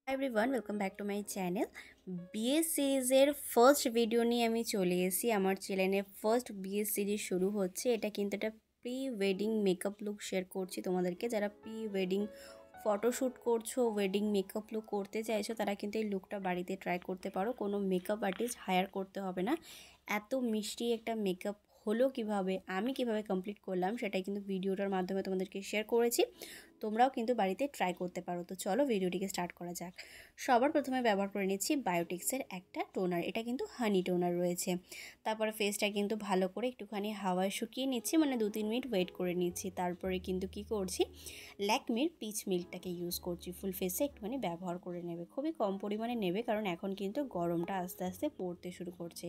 Hi everyone, welcome back to my channel. বিয়ে সিরিজের first video নিয়ে আমি চলে এসেছি। আমার চ্যানেলে ফার্স্ট বিয়ে সিরিজ শুরু হচ্ছে। এটা কিন্তু একটা pre wedding makeup look share করছি তোমাদেরকে। যারা প্রি ওয়েডিং ফটোশ্যুট করছো, ওয়েডিং মেকআপ লুক করতে চাইছো, তারা কিন্তু এই লুকটা বাড়িতে ট্রাই করতে পারো। কোনো মেকআপ আর্টিস্ট হায়ার করতে হবে না। এত মিষ্টি একটা মেকআপ হলো কিভাবে, আমি কিভাবে কমপ্লিট করলাম, সেটাই কিন্তু ভিডিওটার মাধ্যমে তোমাদেরকে শেয়ার করেছি। তোমরাও কিন্তু বাড়িতে ট্রাই করতে পারো। তো চলো ভিডিওটিকে স্টার্ট করা যাক। সবার প্রথমে ব্যবহার করে নিচ্ছি বায়োটিক্সের একটা টোনার। এটা কিন্তু হানি টোনার রয়েছে। তারপরে ফেসটা কিন্তু ভালো করে একটুখানি হাওয়ায় শুকিয়ে নিচ্ছি, মানে 2-3 মিনিট ওয়েট করে নিচ্ছি। তারপরে কিন্তু কি করছি, ল্যাকমির পিচ মিল্কটাকে ইউজ করছি। ফুল ফেসে একটুখানি ব্যবহার করে নেবে, খুবই কম পরিমাণে নেবে, কারণ এখন কিন্তু গরমটা আস্তে আস্তে পড়তে শুরু করছে।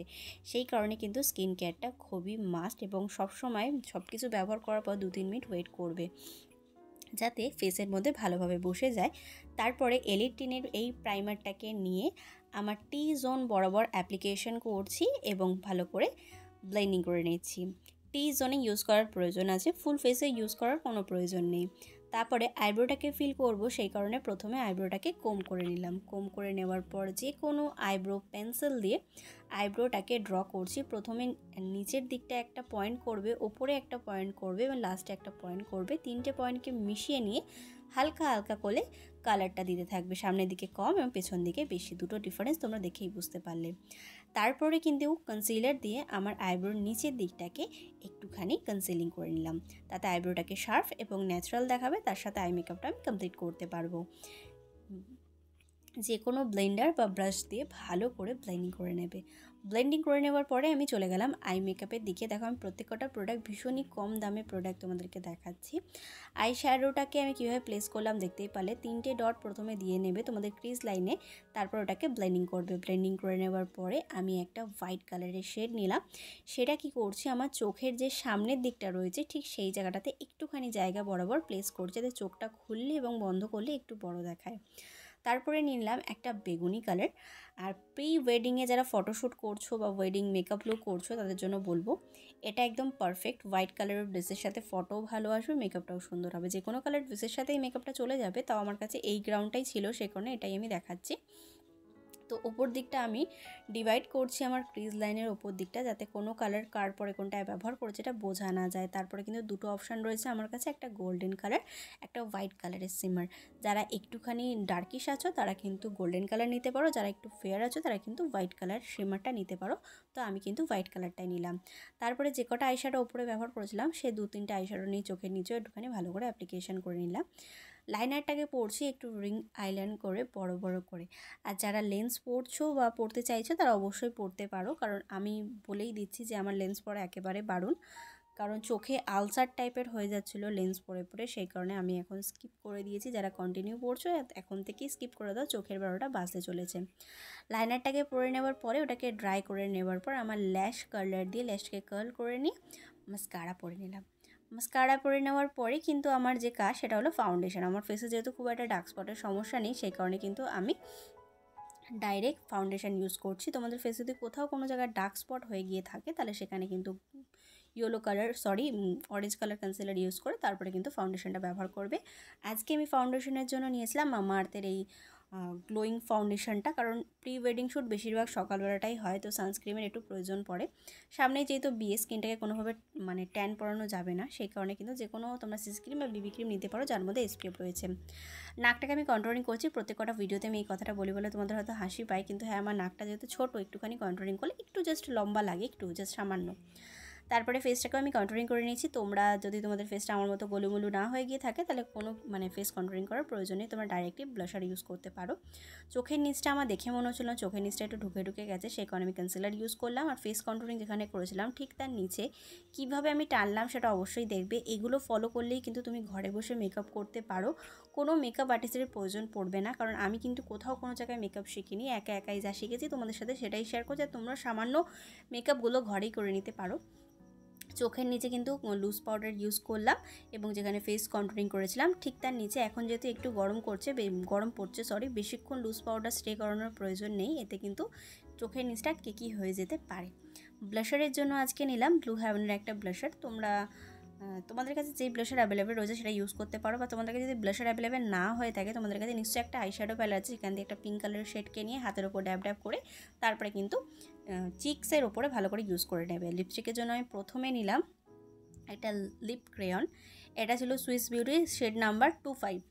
সেই কারণে কিন্তু স্কিন কেয়ারটা খুবই মাস্ট, এবং সবসময় সব কিছু ব্যবহার করার পর 2-3 মিনিট ওয়েট করবে, যাতে ফেসের মধ্যে ভালোভাবে বসে যায়। তারপরে এলিটিনের এই প্রাইমারটাকে নিয়ে আমার টি জোন বরাবর অ্যাপ্লিকেশন করছি এবং ভালো করে ব্লেন্ডিং করে নিচ্ছি। টি জোনে ইউজ করার প্রয়োজন আছে, ফুল ফেসে ইউজ করার কোনো প্রয়োজন নেই। তারপরে আইব্রোটাকে ফিল করব, সেই কারণে প্রথমে আইব্রোটাকে কোম করে নিলাম। কোম করে নেওয়ার পর যে কোনো আইব্রো পেন্সিল দিয়ে আইব্রোটাকে ড্র করছি। প্রথমে নিচের দিকটা একটা পয়েন্ট করবে, ওপরে একটা পয়েন্ট করবে এবং লাস্টে একটা পয়েন্ট করবে। 3টে পয়েন্টকে মিশিয়ে নিয়ে হালকা হালকা করে কালারটা দিতে থাকবে, সামনের দিকে কম এবং পেছন দিকে বেশি। দুটো ডিফারেন্স তোমরা দেখেই বুঝতে পারলে। তারপরে কিন্তু কনসিলার দিয়ে আমার আইব্রোর নিচের দিকটাকে একটুখানি কনসিলিং করে নিলাম। তাতে আইব্রোটাকে শার্প এবং ন্যাচারাল দেখাবে, তার সাথে আই মেকআপটা আমি কমপ্লিট করতে পারবো। যে কোনো ব্লেন্ডার বা ব্রাশ দিয়ে ভালো করে ব্লেন্ডিং করে নেবে। ব্লেন্ডিং করে নেওয়ার পরে আমি চলে গেলাম আই মেকআপের দিকে। দেখো, আমি প্রত্যেকটা প্রোডাক্ট ভীষণই কম দামে প্রোডাক্ট তোমাদেরকে দেখাচ্ছি। আই শ্যাডোটাকে আমি কীভাবে প্লেস করলাম দেখতেই পারলে। 3টে ডট প্রথমে দিয়ে নেবে তোমাদের ক্রিজ লাইনে, তারপর ওটাকে ব্লেন্ডিং করবে। ব্লেন্ডিং করে নেওয়ার পরে আমি একটা হোয়াইট কালারের শেড নিলাম। সেটা কি করছি, আমার চোখের যে সামনের দিকটা রয়েছে ঠিক সেই জায়গাটাতে একটুখানি জায়গা বরাবর প্লেস করছে, যাতে চোখটা খুললে এবং বন্ধ করলে একটু বড় দেখায়। তারপরে নিলাম একটা বেগুনি কালার। আর প্রি ওয়েডিংয়ে যারা ফটোশ্যুট করছো বা ওয়েডিং মেকআপ লুক করছো, তাদের জন্য বলবো এটা একদম পারফেক্ট। হোয়াইট কালারের ড্রেসের সাথে ফটোও ভালো আসবে, মেকআপটাও সুন্দর হবে। যে কোনো কালার ড্রেসের সাথেই মেকআপটা চলে যাবে, তাও আমার কাছে এই গ্রাউন্ডটাই ছিল, সে কারণে এটাই আমি দেখাচ্ছি। তো ওপর দিকটা আমি ডিভাইড করছি আমার ক্রিজ লাইনের ওপর দিকটা, যাতে কোনো কালার কার পরে কোনটায় ব্যবহার করেছে এটা বোঝা না যায়। তারপরে কিন্তু দুটো অপশান রয়েছে আমার কাছে, একটা গোল্ডেন কালার, একটা হোয়াইট কালারের সিমার। যারা একটুখানি ডার্কিশ আছো তারা কিন্তু গোল্ডেন কালার নিতে পারো, যারা একটু ফেয়ার আছো তারা কিন্তু হোয়াইট কালার সিমারটা নিতে পারো। তো আমি কিন্তু হোয়াইট কালারটাই নিলাম। তারপরে যে কটা আইশ্যাডো ওপরে ব্যবহার করেছিলাম, সে 2-3টে আইশ্যাডো নিয়ে চোখের নিচেও একটুখানি ভালো করে অ্যাপ্লিকেশন করে নিলাম। লাইনারটাকে পরছি একটু রিং আইল্যান্ড করে বড় বড় করে। আর যারা লেন্স পরছো বা পরতে চাইছো তারা অবশ্যই পরতে পারো, কারণ আমি বলেই দিচ্ছি যে আমার লেন্স পরা একেবারে বারণ। কারণ চোখে আলসার টাইপের হয়ে যাচ্ছিলো লেন্স পরে পরে, সেই কারণে আমি এখন স্কিপ করে দিয়েছি। যারা কন্টিনিউ পরছো এখন থেকেই স্কিপ করে দাও, চোখের 12টা বাজতে চলেছে। লাইনারটাকে পরে নেওয়ার পরে ওটাকে ড্রাই করে নেওয়ার পর আমার ল্যাশ কার্লার দিয়ে ল্যাশকে কার্ল করে নিয়ে মাস্কারা পরে নিলাম। মাস্কারা পরে নেওয়ার পরে কিন্তু আমার যে কাজ সেটা হলো ফাউন্ডেশন। আমার ফেসে যেহেতু খুব একটা ডার্ক স্পটের সমস্যা নেই, সেই কারণে কিন্তু আমি ডাইরেক্ট ফাউন্ডেশন ইউজ করছি। তোমাদের ফেসে যদি কোথাও কোনো জায়গায় ডার্ক স্পট হয়ে গিয়ে থাকে, তাহলে সেখানে কিন্তু অরেঞ্জ কালার কনসিলার ইউজ করে তারপরে কিন্তু ফাউন্ডেশনটা ব্যবহার করবে। আজকে আমি ফাউন্ডেশনের জন্য নিয়েছিলাম মামা আর্থের এই গ্লোয়িং ফাউন্ডেশনটা, কারণ প্রি ওয়েডিং শ্যুট বেশিরভাগ সকালবেলাটাই হয়, তো সানস্ক্রিমের একটু প্রয়োজন পড়ে। সামনে যেহেতু বিয়ে, স্কিনটাকে কোনোভাবে ট্যান পরানো যাবে না, সেই কারণে কিন্তু যে কোনো তোমরা সিসি ক্রিম বা বিবি ক্রিম নিতে পারো, যার মধ্যে এসপিএফ রয়েছে। নাকটাকে আমি কন্ট্রোলিং করছি। প্রত্যেকটা ভিডিওতে আমি এই কথাটা বলি বলে তোমাদের হয়তো হাসি পায়, কিন্তু হ্যাঁ, আমার নাকটা যেহেতু ছোটো, একটুখানি কন্ট্রোলিং করলে একটু জাস্ট লম্বা লাগে, একটু জাস্ট সামান্য। তারপরে ফেসটাকেও আমি কন্ট্রোলিং করে নিয়েছি। তোমরা যদি তোমাদের ফেসটা আমার মতো গোলুমুলু না হয়ে গিয়ে থাকে, তাহলে কোনো ফেস কন্ট্রোলিং করার প্রয়োজন নেই, তোমরা ডাইরেক্টলি ব্লাশার ইউজ করতে পারো। চোখের নিচটা আমার দেখে মনে হচ্ছিল চোখের নিচটা একটু ঢুকে ঢুকে গেছে, সেই কারণে আমি কনসিলার ইউজ করলাম। আর ফেস কন্ট্রোলিং যেখানে করেছিলাম ঠিক তার নিচে কীভাবে আমি টানলাম সেটা অবশ্যই দেখবে। এগুলো ফলো করলেই কিন্তু তুমি ঘরে বসে মেকআপ করতে পারো, কোনো মেকআপ আর্টিস্টের প্রয়োজন পড়বে না। কারণ আমি কিন্তু কোথাও কোনো জায়গায় মেকআপ শিখিনি, একা একাই যা শিখেছি তোমাদের সাথে সেটাই শেয়ার করছি। আর তোমরা সামান্য মেকআপগুলো ঘরেই করে নিতে পারো। চোখের নিচে কিন্তু লুজ পাউডার ইউজ করলাম, এবং যেখানে ফেস কন্ট্রোলিং করেছিলাম ঠিক তার নিচে, এখন যেহেতু একটু গরম পড়ছে বেশিক্ষণ লুজ পাউডার স্টে করানোর প্রয়োজন নেই, এতে কিন্তু চোখের নিচটা কেকি হয়ে যেতে পারে। ব্লাশারের জন্য আজকে নিলাম ব্লু হেভেনের একটা ব্লাশার। তোমরা তোমাদের কাছে যেই ব্লাশার অ্যাভেলেবেল রয়েছে সেটা ইউজ করতে পারো, বা তোমাদের কাছে যদি ব্লাশার অ্যাভেলেবেল না হয়ে থাকে তোমাদের কাছে নিশ্চয়ই একটা আইশ্যাডো প্যালেট আছে, সেখান দিয়ে একটা পিঙ্ক কালারের শেডকে নিয়ে হাতের ওপর ড্যাব ড্যাব করে তারপরে কিন্তু চিক্সের ওপরে ভালো করে ইউজ করে নেবে। লিপস্টিকের জন্য আমি প্রথমে নিলাম একটা লিপ ক্রেয়ন, এটা ছিল সুইস বিউটি শেড নাম্বার 25।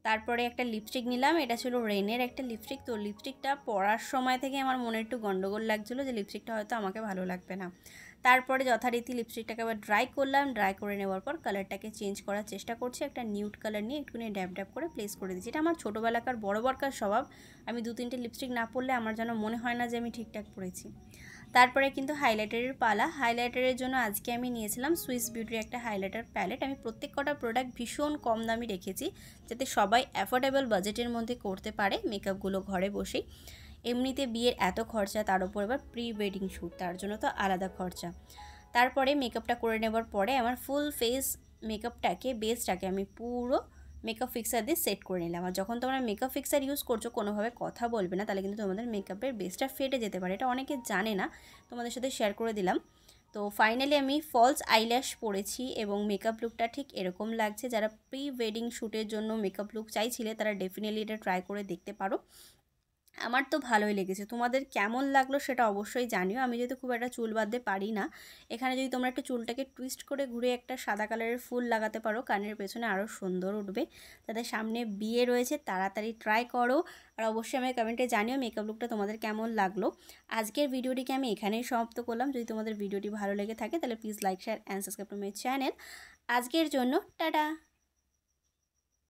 তারপরে একটা লিপস্টিক নিলাম, এটা ছিল রেনের একটা লিপস্টিক। তো লিপস্টিকটা পরার সময় থেকে আমার মনে একটু গন্ডগোল লাগছিলো যে লিপস্টিকটা হয়তো আমাকে ভালো লাগবে না। তারপরে যথারীতি লিপস্টিকটাকে আবার ড্রাই করলাম, ড্রাই করে নেওয়ার পর কালারটাকে চেঞ্জ করার চেষ্টা করছি, একটা নিউড কালার নিয়ে একটুখানি ড্যাব ড্যাব করে প্লেস করে দিচ্ছি। এটা আমার ছোটোবেলাকার বরাবরকার স্বভাব, আমি 2-3টে লিপস্টিক না পরলে আমার যেন মনে হয় না যে আমি ঠিকঠাক পরেছি। তারপরে কিন্তু হাইলাইটারের পালা। হাইলাইটারের জন্য আজকে আমি নিয়েছিলাম সুইস বিউটির একটা হাইলাইটার প্যালেট। আমি প্রত্যেক কটা প্রোডাক্ট ভীষণ কম দামি রেখেছি যাতে সবাই অ্যাফোর্ডেবল বাজেটের মধ্যে করতে পারে মেকআপগুলো ঘরে বসেই। এমনিতে বিয়ের এত খরচা, তার উপর এবার প্রি ওয়েডিং শ্যুট, তার জন্য তো আলাদা খরচা। তারপরে মেকআপটা করে নেবার পরে আমার ফুল ফেস মেকআপটাকে বেসটাকে আমি পুরো মেকআপ ফিক্সার দিয়ে সেট করে নিলাম। আর যখন তোমরা মেকআপ ফিক্সার ইউজ করছো কোনোভাবে কথা বলবে না, তাহলে কিন্তু তোমাদের মেকআপের বেসটা ফেটে যেতে পারে। এটা অনেকে জানে না, তোমাদের সাথে শেয়ার করে দিলাম। তো ফাইনালি আমি ফলস আইল্যাশ পরেছি এবং মেকআপ লুকটা ঠিক এরকম লাগছে। যারা প্রি ওয়েডিং শ্যুটের জন্য মেকআপ লুক চাইছিলে তারা ডেফিনেটলি এটা ট্রাই করে দেখতে পারো। আমার তো ভালোই লেগেছে, তোমাদের কেমন লাগলো সেটা অবশ্যই জানিও। আমি যেহেতু খুব একটা চুল বাঁধতে পারি না, এখানে যদি তোমরা একটু চুলটাকে টুইস্ট করে ঘুরে একটা সাদা কালারের ফুল লাগাতে পারো কানের পেছনে, আরও সুন্দর উঠবে। তাদের সামনে বিয়ে রয়েছে, তাড়াতাড়ি ট্রাই করো। আর অবশ্যই আমি কমেন্টে জানিও মেকআপ লুকটা তোমাদের কেমন লাগলো। আজকের ভিডিওটিকে আমি এখানেই সমাপ্ত করলাম। যদি তোমাদের ভিডিওটি ভালো লেগে থাকে তাহলে please like, share and subscribe to my channel. আজকের জন্য টাটা।